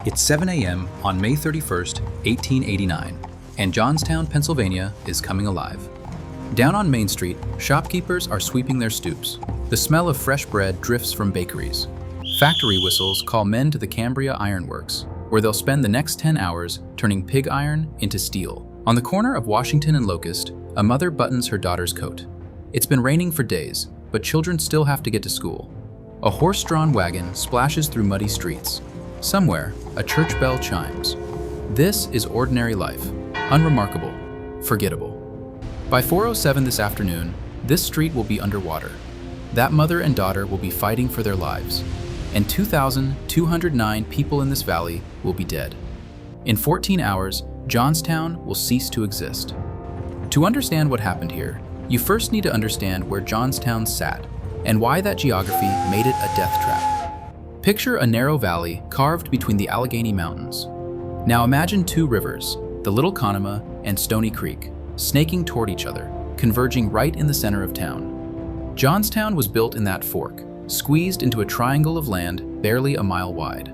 It's 7 a.m. on May 31st, 1889, and Johnstown, Pennsylvania is coming alive. Down on Main Street, shopkeepers are sweeping their stoops. The smell of fresh bread drifts from bakeries. Factory whistles call men to the Cambria Ironworks, where they'll spend the next 10 hours turning pig iron into steel. On the corner of Washington and Locust, a mother buttons her daughter's coat. It's been raining for days, but children still have to get to school. A horse-drawn wagon splashes through muddy streets. Somewhere, a church bell chimes. This is ordinary life, unremarkable, forgettable. By 4:07 this afternoon, this street will be underwater. That mother and daughter will be fighting for their lives, and 2,209 people in this valley will be dead. In 14 hours, Johnstown will cease to exist. To understand what happened here, you first need to understand where Johnstown sat and why that geography made it a death trap. Picture a narrow valley carved between the Allegheny Mountains. Now imagine two rivers, the Little Conemaugh and Stony Creek, snaking toward each other, converging right in the center of town. Johnstown was built in that fork, squeezed into a triangle of land barely a mile wide.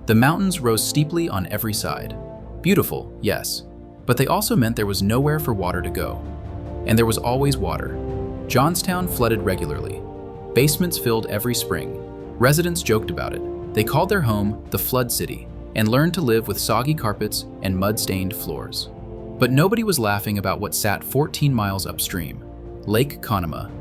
The mountains rose steeply on every side. Beautiful, yes, but they also meant there was nowhere for water to go. And there was always water. Johnstown flooded regularly. Basements filled every spring. Residents joked about it. They called their home the Flood City and learned to live with soggy carpets and mud-stained floors. But nobody was laughing about what sat 14 miles upstream, Lake Conemaugh,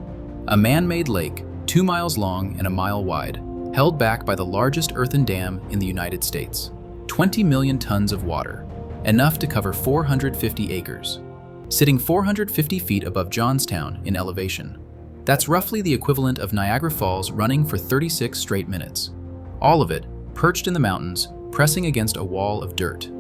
a man-made lake 2 miles long and a mile wide, held back by the largest earthen dam in the United States. 20 million tons of water, enough to cover 450 acres, sitting 450 feet above Johnstown in elevation. That's roughly the equivalent of Niagara Falls running for 36 straight minutes. All of it perched in the mountains, pressing against a wall of dirt.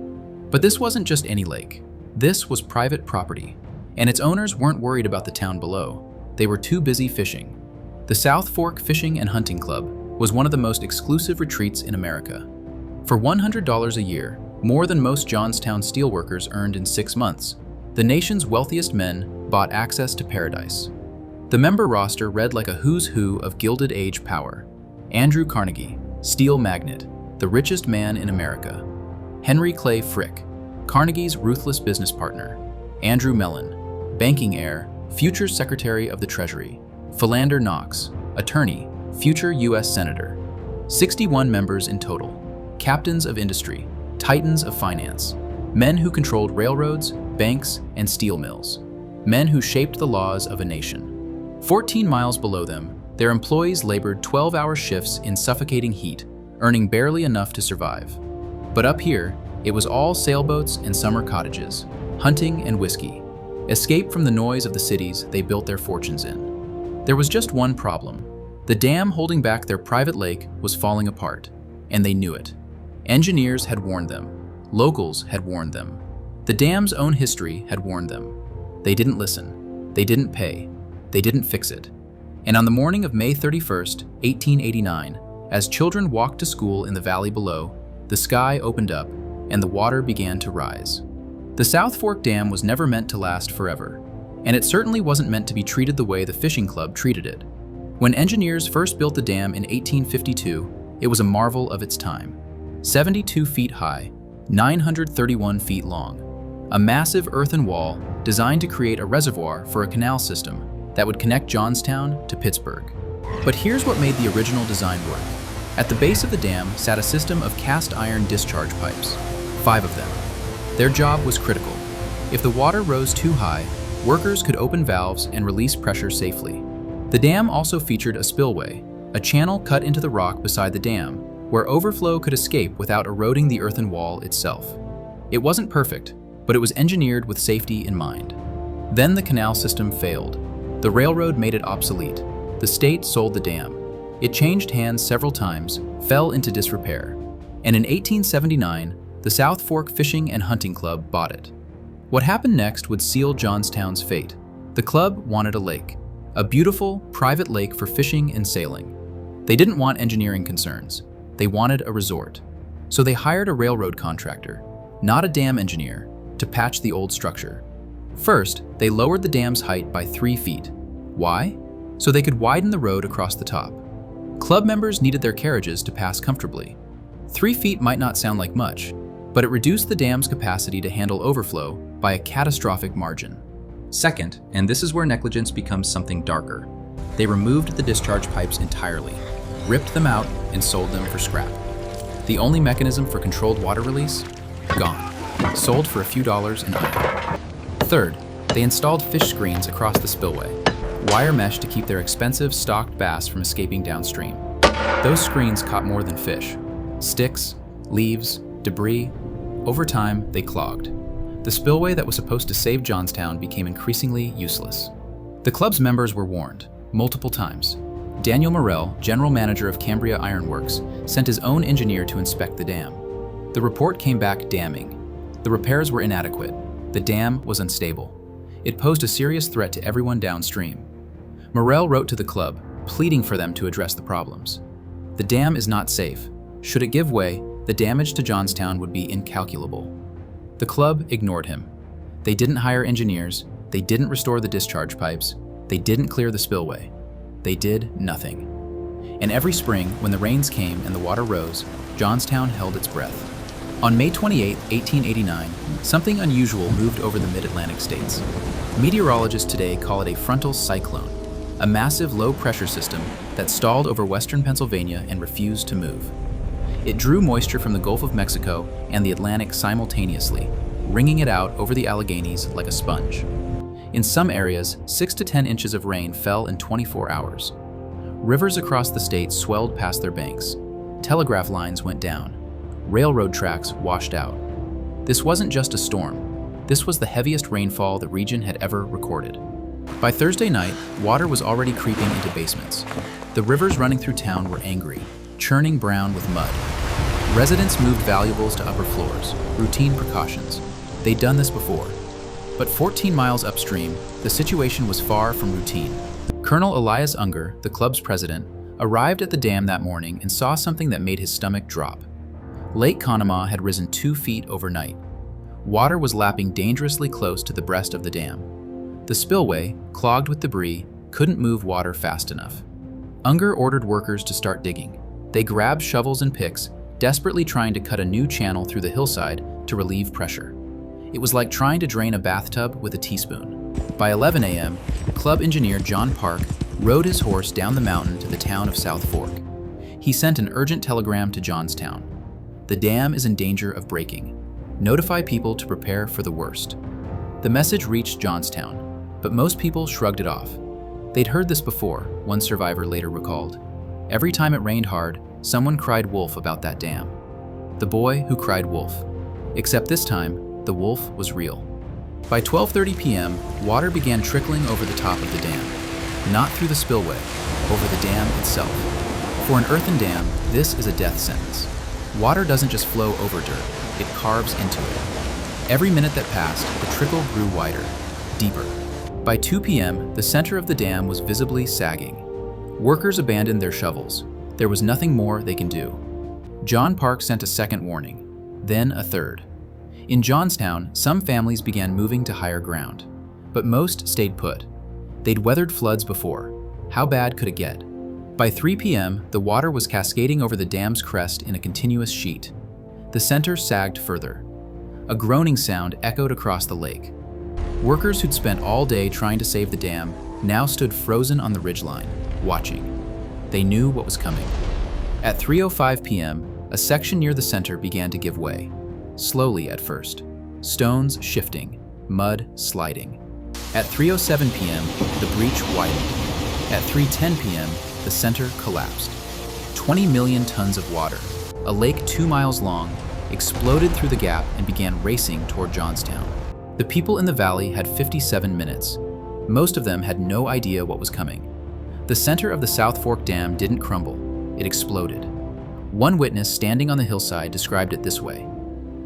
But this wasn't just any lake. This was private property, and its owners weren't worried about the town below. They were too busy fishing. The South Fork Fishing and Hunting Club was one of the most exclusive retreats in America. For $100 a year, more than most Johnstown steelworkers earned in 6 months, the nation's wealthiest men bought access to paradise. The member roster read like a who's who of Gilded Age power. Andrew Carnegie, steel magnate, the richest man in America. Henry Clay Frick, Carnegie's ruthless business partner. Andrew Mellon, banking heir, future Secretary of the Treasury. Philander Knox, attorney, future U.S. Senator. 61 members in total. Captains of industry, titans of finance. Men who controlled railroads, banks, and steel mills. Men who shaped the laws of a nation. 14 miles below them, their employees labored 12-hour shifts in suffocating heat, earning barely enough to survive. But up here, it was all sailboats and summer cottages, hunting and whiskey. Escape from the noise of the cities they built their fortunes in. There was just one problem. The dam holding back their private lake was falling apart, and they knew it. Engineers had warned them. Locals had warned them. The dam's own history had warned them. They didn't listen. They didn't pay. They didn't fix it. And on the morning of May 31st, 1889, as children walked to school in the valley below, the sky opened up and the water began to rise. The South Fork Dam was never meant to last forever, and it certainly wasn't meant to be treated the way the fishing club treated it. When engineers first built the dam in 1852, it was a marvel of its time. 72 feet high, 931 feet long, a massive earthen wall designed to create a reservoir for a canal system that would connect Johnstown to Pittsburgh. But here's what made the original design work. At the base of the dam sat a system of cast iron discharge pipes, 5 of them. Their job was critical. If the water rose too high, workers could open valves and release pressure safely. The dam also featured a spillway, a channel cut into the rock beside the dam, where overflow could escape without eroding the earthen wall itself. It wasn't perfect, but it was engineered with safety in mind. Then the canal system failed. The railroad made it obsolete. The state sold the dam. It changed hands several times, fell into disrepair. And in 1879, the South Fork Fishing and Hunting Club bought it. What happened next would seal Johnstown's fate. The club wanted a lake, a beautiful, private lake for fishing and sailing. They didn't want engineering concerns. They wanted a resort. So they hired a railroad contractor, not a dam engineer, to patch the old structure. First, they lowered the dam's height by 3 feet. Why? So they could widen the road across the top. Club members needed their carriages to pass comfortably. 3 feet might not sound like much, but it reduced the dam's capacity to handle overflow by a catastrophic margin. Second, and this is where negligence becomes something darker, they removed the discharge pipes entirely, ripped them out, and sold them for scrap. The only mechanism for controlled water release? Gone. Sold for a few dollars an item. Third, they installed fish screens across the spillway, wire mesh to keep their expensive stocked bass from escaping downstream. Those screens caught more than fish. Sticks, leaves, debris. Over time, they clogged. The spillway that was supposed to save Johnstown became increasingly useless. The club's members were warned, multiple times. Daniel Morrell, general manager of Cambria Ironworks, sent his own engineer to inspect the dam. The report came back damning. The repairs were inadequate. The dam was unstable. It posed a serious threat to everyone downstream. Morrell wrote to the club, pleading for them to address the problems. The dam is not safe. Should it give way, the damage to Johnstown would be incalculable. The club ignored him. They didn't hire engineers, they didn't restore the discharge pipes, they didn't clear the spillway. They did nothing. And every spring, when the rains came and the water rose, Johnstown held its breath. On May 28, 1889, something unusual moved over the mid-Atlantic states. Meteorologists today call it a frontal cyclone, a massive low-pressure system that stalled over western Pennsylvania and refused to move. It drew moisture from the Gulf of Mexico and the Atlantic simultaneously, wringing it out over the Alleghenies like a sponge. In some areas, 6 to 10 inches of rain fell in 24 hours. Rivers across the state swelled past their banks. Telegraph lines went down. Railroad tracks washed out. This wasn't just a storm. This was the heaviest rainfall the region had ever recorded. By Thursday night, water was already creeping into basements. The rivers running through town were angry, churning brown with mud. Residents moved valuables to upper floors, routine precautions. They'd done this before. But 14 miles upstream, the situation was far from routine. Colonel Elias Unger, the club's president, arrived at the dam that morning and saw something that made his stomach drop. Lake Conemaugh had risen 2 feet overnight. Water was lapping dangerously close to the breast of the dam. The spillway, clogged with debris, couldn't move water fast enough. Unger ordered workers to start digging. They grabbed shovels and picks, desperately trying to cut a new channel through the hillside to relieve pressure. It was like trying to drain a bathtub with a teaspoon. By 11 a.m., club engineer John Park rode his horse down the mountain to the town of South Fork. He sent an urgent telegram to Johnstown. The dam is in danger of breaking. Notify people to prepare for the worst. The message reached Johnstown, but most people shrugged it off. They'd heard this before, one survivor later recalled. Every time it rained hard, someone cried wolf about that dam. The boy who cried wolf. Except this time, the wolf was real. By 12:30 p.m., water began trickling over the top of the dam. Not through the spillway, over the dam itself. For an earthen dam, this is a death sentence. Water doesn't just flow over dirt, it carves into it. Every minute that passed, the trickle grew wider, deeper. By 2 p.m., the center of the dam was visibly sagging. Workers abandoned their shovels. There was nothing more they can do. John Park sent a second warning, then a third. In Johnstown, some families began moving to higher ground, but most stayed put. They'd weathered floods before. How bad could it get? By 3 p.m., the water was cascading over the dam's crest in a continuous sheet. The center sagged further. A groaning sound echoed across the lake. Workers who'd spent all day trying to save the dam now stood frozen on the ridgeline, watching. They knew what was coming. At 3:05 p.m., a section near the center began to give way. Slowly at first. Stones shifting, mud sliding. At 3:07 p.m., the breach widened. At 3:10 p.m., the center collapsed. 20 million tons of water, a lake 2 miles long, exploded through the gap and began racing toward Johnstown. The people in the valley had 57 minutes. Most of them had no idea what was coming. The center of the South Fork Dam didn't crumble, it exploded. One witness standing on the hillside described it this way.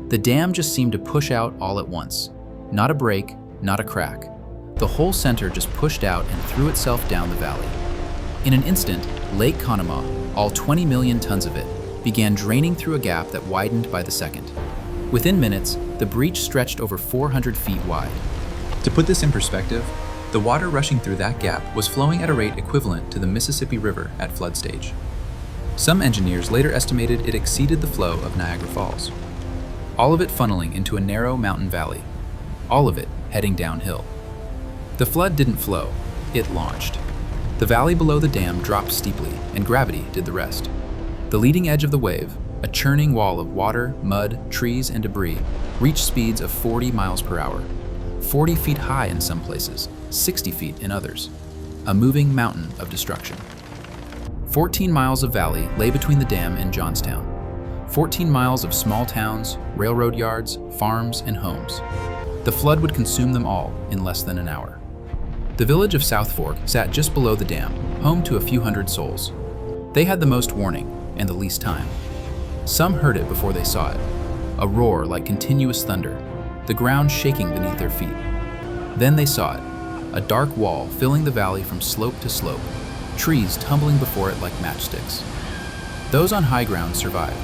The dam just seemed to push out all at once. Not a break, not a crack. The whole center just pushed out and threw itself down the valley. In an instant, Lake Conemaugh, all 20 million tons of it, began draining through a gap that widened by the second. Within minutes, the breach stretched over 400 feet wide. To put this in perspective, the water rushing through that gap was flowing at a rate equivalent to the Mississippi River at flood stage. Some engineers later estimated it exceeded the flow of Niagara Falls, all of it funneling into a narrow mountain valley, all of it heading downhill. The flood didn't flow, it launched. The valley below the dam dropped steeply, and gravity did the rest. The leading edge of the wave, a churning wall of water, mud, trees, and debris, reached speeds of 40 miles per hour, 40 feet high in some places, 60 feet in others. A moving mountain of destruction. 14 miles of valley lay between the dam and Johnstown. 14 miles of small towns, railroad yards, farms, and homes. The flood would consume them all in less than an hour. The village of South Fork sat just below the dam, home to a few hundred souls. They had the most warning and the least time. Some heard it before they saw it, a roar like continuous thunder, the ground shaking beneath their feet. Then they saw it, a dark wall filling the valley from slope to slope, trees tumbling before it like matchsticks. Those on high ground survived.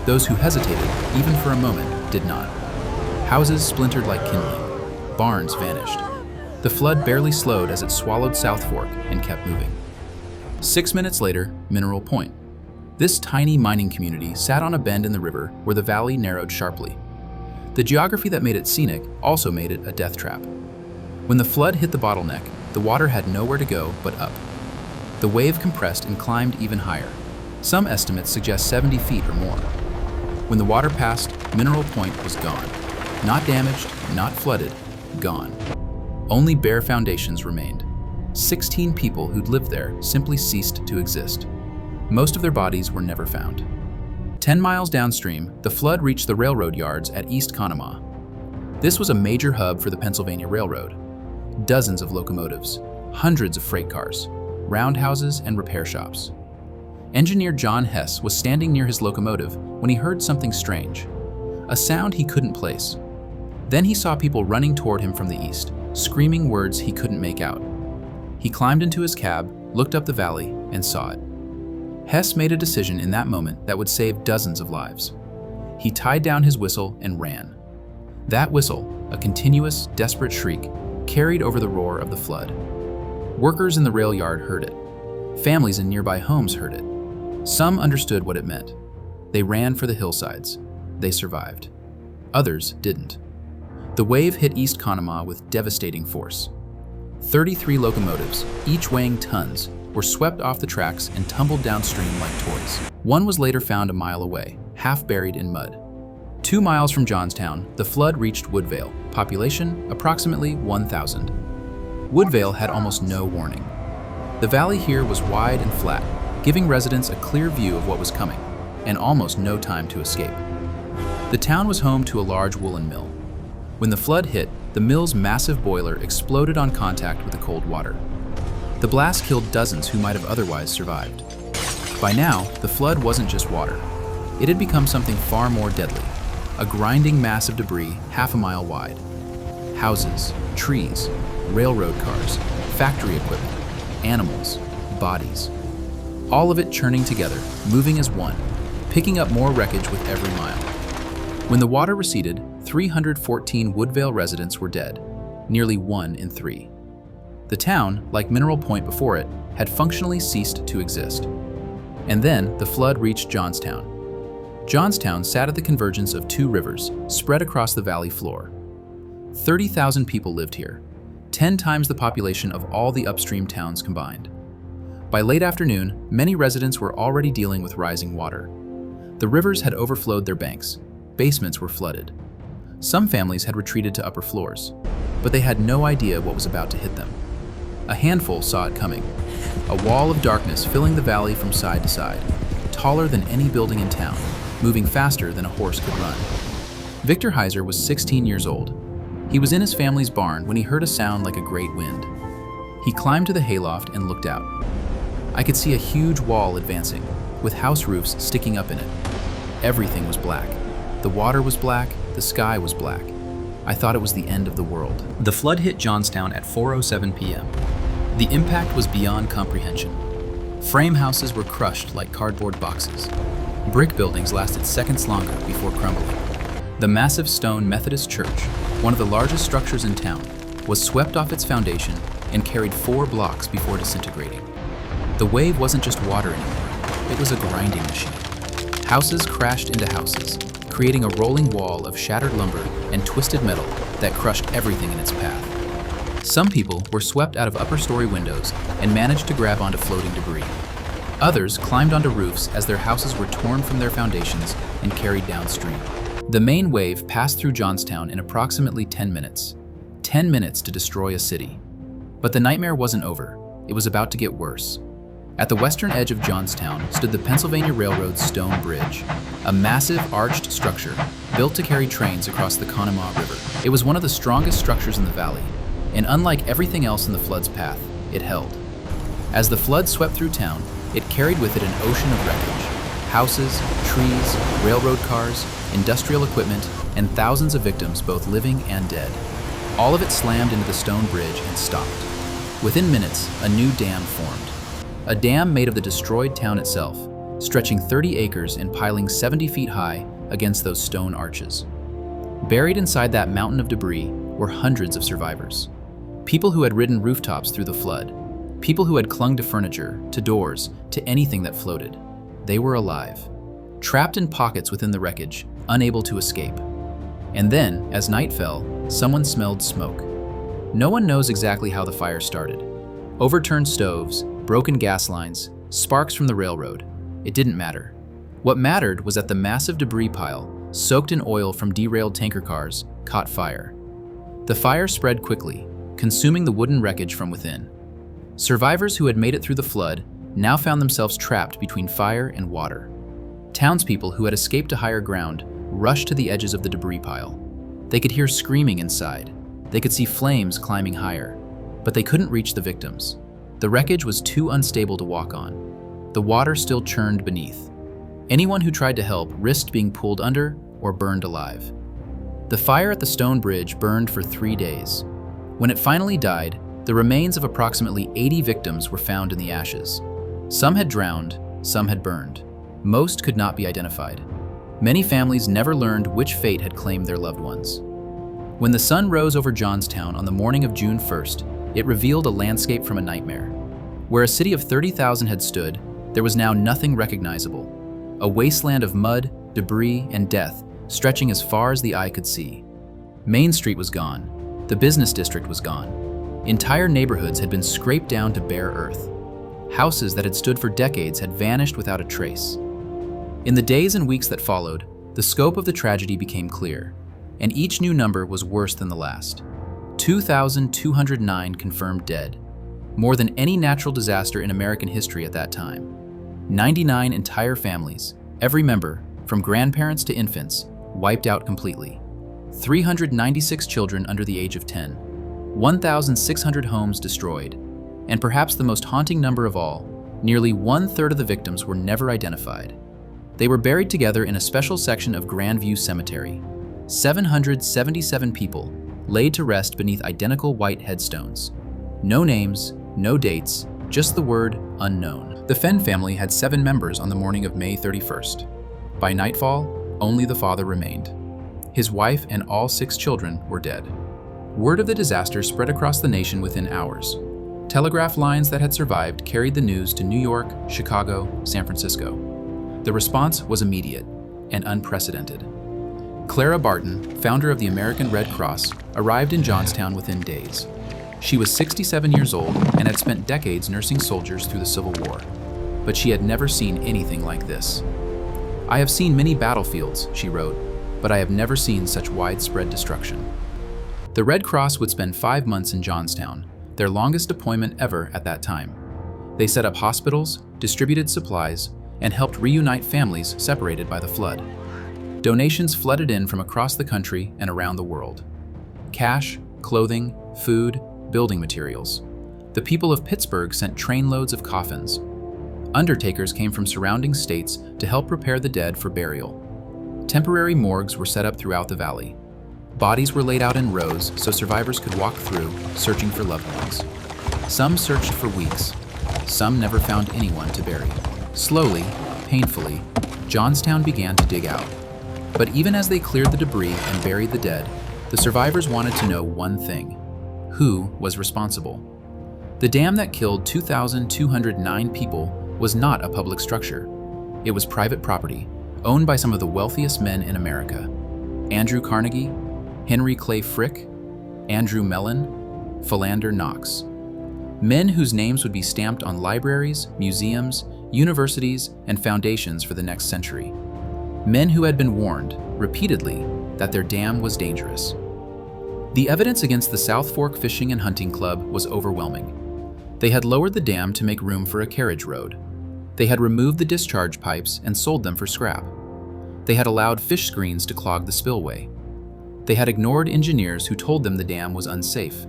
Those who hesitated, even for a moment, did not. Houses splintered like kindling. Barns vanished. The flood barely slowed as it swallowed South Fork and kept moving. 6 minutes later, Mineral Point. This tiny mining community sat on a bend in the river where the valley narrowed sharply. The geography that made it scenic also made it a death trap. When the flood hit the bottleneck, the water had nowhere to go but up. The wave compressed and climbed even higher. Some estimates suggest 70 feet or more. When the water passed, Mineral Point was gone. Not damaged, not flooded, gone. Only bare foundations remained. 16 people who'd lived there simply ceased to exist. Most of their bodies were never found. 10 miles downstream, the flood reached the railroad yards at East Conemaugh. This was a major hub for the Pennsylvania Railroad. Dozens of locomotives, hundreds of freight cars, roundhouses, and repair shops. Engineer John Hess was standing near his locomotive when he heard something strange, a sound he couldn't place. Then he saw people running toward him from the east, screaming words he couldn't make out. He climbed into his cab, looked up the valley, and saw it. Hess made a decision in that moment that would save dozens of lives. He tied down his whistle and ran. That whistle, a continuous, desperate shriek, carried over the roar of the flood. Workers in the rail yard heard it. Families in nearby homes heard it. Some understood what it meant. They ran for the hillsides. They survived. Others didn't. The wave hit East Conemaugh with devastating force. 33 locomotives, each weighing tons, were swept off the tracks and tumbled downstream like toys. One was later found a mile away, half buried in mud. 2 miles from Johnstown, the flood reached Woodvale, population approximately 1,000. Woodvale had almost no warning. The valley here was wide and flat, giving residents a clear view of what was coming, and almost no time to escape. The town was home to a large woolen mill. When the flood hit, the mill's massive boiler exploded on contact with the cold water. The blast killed dozens who might have otherwise survived. By now, the flood wasn't just water. It had become something far more deadly, a grinding mass of debris half a mile wide. Houses, trees, railroad cars, factory equipment, animals, bodies. All of it churning together, moving as one, picking up more wreckage with every mile. When the water receded, 314 Woodvale residents were dead, nearly 1 in 3. The town, like Mineral Point before it, had functionally ceased to exist. And then the flood reached Johnstown. Johnstown sat at the convergence of 2 rivers, spread across the valley floor. 30,000 people lived here, 10 times the population of all the upstream towns combined. By late afternoon, many residents were already dealing with rising water. The rivers had overflowed their banks. Basements were flooded. Some families had retreated to upper floors, but they had no idea what was about to hit them. A handful saw it coming, a wall of darkness filling the valley from side to side, taller than any building in town, moving faster than a horse could run. Victor Heiser was 16 years old. He was in his family's barn when he heard a sound like a great wind. He climbed to the hayloft and looked out. I could see a huge wall advancing, with house roofs sticking up in it. Everything was black. The water was black, the sky was black. I thought it was the end of the world. The flood hit Johnstown at 4:07 p.m. The impact was beyond comprehension. Frame houses were crushed like cardboard boxes. Brick buildings lasted seconds longer before crumbling. The massive stone Methodist church, one of the largest structures in town, was swept off its foundation and carried 4 blocks before disintegrating. The wave wasn't just water anymore. it was a grinding machine. Houses crashed into houses, creating a rolling wall of shattered lumber and twisted metal that crushed everything in its path. Some people were swept out of upper-story windows and managed to grab onto floating debris. Others climbed onto roofs as their houses were torn from their foundations and carried downstream. The main wave passed through Johnstown in approximately 10 minutes. 10 minutes to destroy a city. But the nightmare wasn't over. It was about to get worse. At the western edge of Johnstown stood the Pennsylvania Railroad's Stone Bridge, a massive arched structure built to carry trains across the Conemaugh River. It was one of the strongest structures in the valley, and unlike everything else in the flood's path, it held. As the flood swept through town, it carried with it an ocean of wreckage. Houses, trees, railroad cars, industrial equipment, and thousands of victims, both living and dead. All of it slammed into the stone bridge and stopped. Within minutes, a new dam formed. A dam made of the destroyed town itself, stretching 30 acres and piling 70 feet high against those stone arches. Buried inside that mountain of debris were hundreds of survivors. People who had ridden rooftops through the flood. People who had clung to furniture, to doors, to anything that floated. They were alive, trapped in pockets within the wreckage, unable to escape. And then, as night fell, someone smelled smoke. No one knows exactly how the fire started. Overturned stoves, broken gas lines, sparks from the railroad. It didn't matter. What mattered was that the massive debris pile, soaked in oil from derailed tanker cars, caught fire. The fire spread quickly, consuming the wooden wreckage from within. Survivors who had made it through the flood now found themselves trapped between fire and water. Townspeople who had escaped to higher ground rushed to the edges of the debris pile. They could hear screaming inside. They could see flames climbing higher, but they couldn't reach the victims. The wreckage was too unstable to walk on. The water still churned beneath. Anyone who tried to help risked being pulled under or burned alive. The fire at the stone bridge burned for 3 days. When it finally died, the remains of approximately 80 victims were found in the ashes. Some had drowned, some had burned. Most could not be identified. Many families never learned which fate had claimed their loved ones. When the sun rose over Johnstown on the morning of June 1st, it revealed a landscape from a nightmare. Where a city of 30,000 had stood, there was now nothing recognizable. A wasteland of mud, debris, and death stretching as far as the eye could see. Main Street was gone. The business district was gone. Entire neighborhoods had been scraped down to bare earth. Houses that had stood for decades had vanished without a trace. In the days and weeks that followed, the scope of the tragedy became clear, and each new number was worse than the last. 2,209 confirmed dead, more than any natural disaster in American history at that time. 99 entire families, every member, from grandparents to infants, wiped out completely. 396 children under the age of 10. 1,600 homes destroyed. And perhaps the most haunting number of all, nearly 1/3 of the victims were never identified. They were buried together in a special section of Grandview Cemetery. 777 people laid to rest beneath identical white headstones. No names, no dates, just the word unknown. The Fenn family had 7 members on the morning of May 31st. By nightfall, only the father remained. His wife and all 6 children were dead. Word of the disaster spread across the nation within hours. Telegraph lines that had survived carried the news to New York, Chicago, San Francisco. The response was immediate and unprecedented. Clara Barton, founder of the American Red Cross, arrived in Johnstown within days. She was 67 years old and had spent decades nursing soldiers through the Civil War, but she had never seen anything like this. "I have seen many battlefields," she wrote, "but I have never seen such widespread destruction." The Red Cross would spend 5 months in Johnstown, their longest deployment ever at that time. They set up hospitals, distributed supplies, and helped reunite families separated by the flood. Donations flooded in from across the country and around the world. Cash, clothing, food, building materials. The people of Pittsburgh sent trainloads of coffins. Undertakers came from surrounding states to help prepare the dead for burial. Temporary morgues were set up throughout the valley. Bodies were laid out in rows so survivors could walk through, searching for loved ones. Some searched for weeks. Some never found anyone to bury. Slowly, painfully, Johnstown began to dig out. But even as they cleared the debris and buried the dead, the survivors wanted to know one thing: who was responsible? The dam that killed 2,209 people was not a public structure. It was private property, owned by some of the wealthiest men in America. Andrew Carnegie, Henry Clay Frick, Andrew Mellon, Philander Knox. Men whose names would be stamped on libraries, museums, universities, and foundations for the next century. Men who had been warned, repeatedly, that their dam was dangerous. The evidence against the South Fork Fishing and Hunting Club was overwhelming. They had lowered the dam to make room for a carriage road. They had removed the discharge pipes and sold them for scrap. They had allowed fish screens to clog the spillway. They had ignored engineers who told them the dam was unsafe.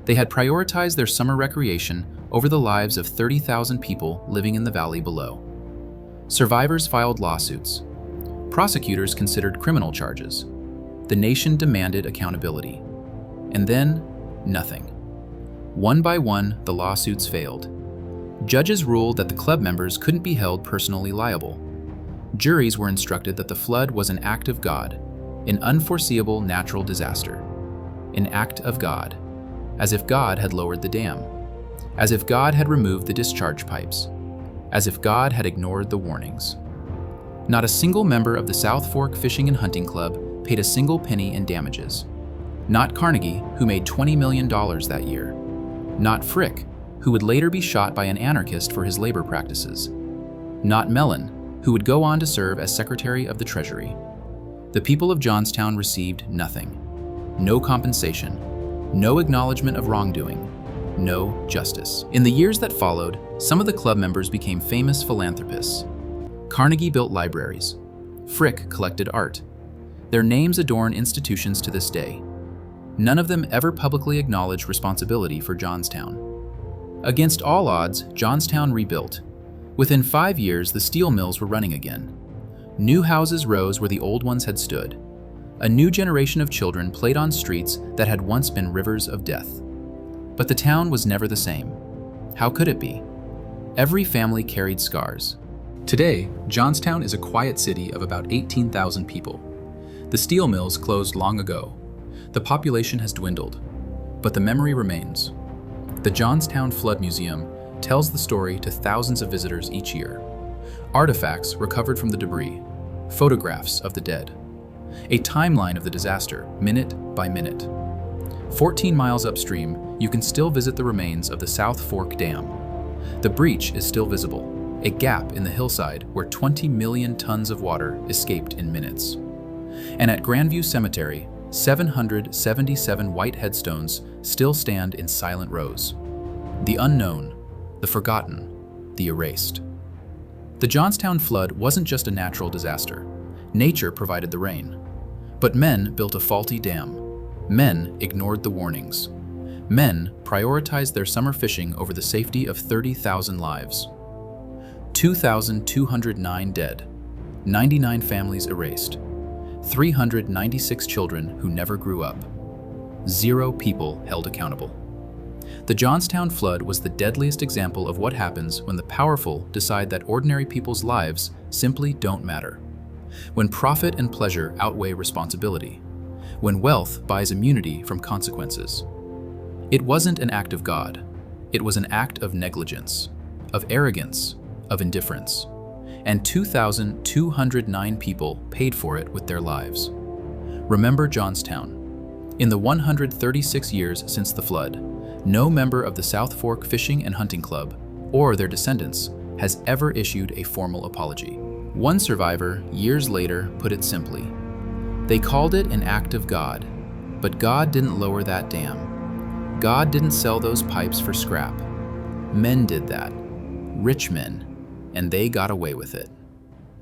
They had prioritized their summer recreation over the lives of 30,000 people living in the valley below. Survivors filed lawsuits. Prosecutors considered criminal charges. The nation demanded accountability. And then, nothing. One by one, the lawsuits failed. Judges ruled that the club members couldn't be held personally liable. Juries were instructed that the flood was an act of God, an unforeseeable natural disaster. An act of God, as if God had lowered the dam, as if God had removed the discharge pipes, as if God had ignored the warnings. Not a single member of the South Fork Fishing and Hunting Club paid a single penny in damages. Not Carnegie, who made $20 million that year. Not Frick, who would later be shot by an anarchist for his labor practices. Not Mellon, who would go on to serve as Secretary of the Treasury. The people of Johnstown received nothing. No compensation, no acknowledgement of wrongdoing, no justice. In the years that followed, some of the club members became famous philanthropists. Carnegie built libraries. Frick collected art. Their names adorn institutions to this day. None of them ever publicly acknowledged responsibility for Johnstown. Against all odds, Johnstown rebuilt. Within 5 years, the steel mills were running again. New houses rose where the old ones had stood. A new generation of children played on streets that had once been rivers of death. But the town was never the same. How could it be? Every family carried scars. Today, Johnstown is a quiet city of about 18,000 people. The steel mills closed long ago. The population has dwindled, but the memory remains. The Johnstown Flood Museum tells the story to thousands of visitors each year. Artifacts recovered from the debris, photographs of the dead, a timeline of the disaster, minute by minute. 14 miles upstream, you can still visit the remains of the South Fork Dam. The breach is still visible, a gap in the hillside where 20 million tons of water escaped in minutes. And at Grandview Cemetery, 777 white headstones still stand in silent rows. The unknown, the forgotten, the erased. The Johnstown flood wasn't just a natural disaster. Nature provided the rain. But men built a faulty dam. Men ignored the warnings. Men prioritized their summer fishing over the safety of 30,000 lives. 2,209 dead, 99 families erased, 396 children who never grew up, 0 people held accountable. The Johnstown flood was the deadliest example of what happens when the powerful decide that ordinary people's lives simply don't matter. When profit and pleasure outweigh responsibility. When wealth buys immunity from consequences. It wasn't an act of God. It was an act of negligence, of arrogance, of indifference. And 2,209 people paid for it with their lives. Remember Johnstown. In the 136 years since the flood, no member of the South Fork Fishing and Hunting Club, or their descendants, has ever issued a formal apology. One survivor, years later, put it simply. They called it an act of God, but God didn't lower that dam. God didn't sell those pipes for scrap. Men did that. Rich men, and they got away with it.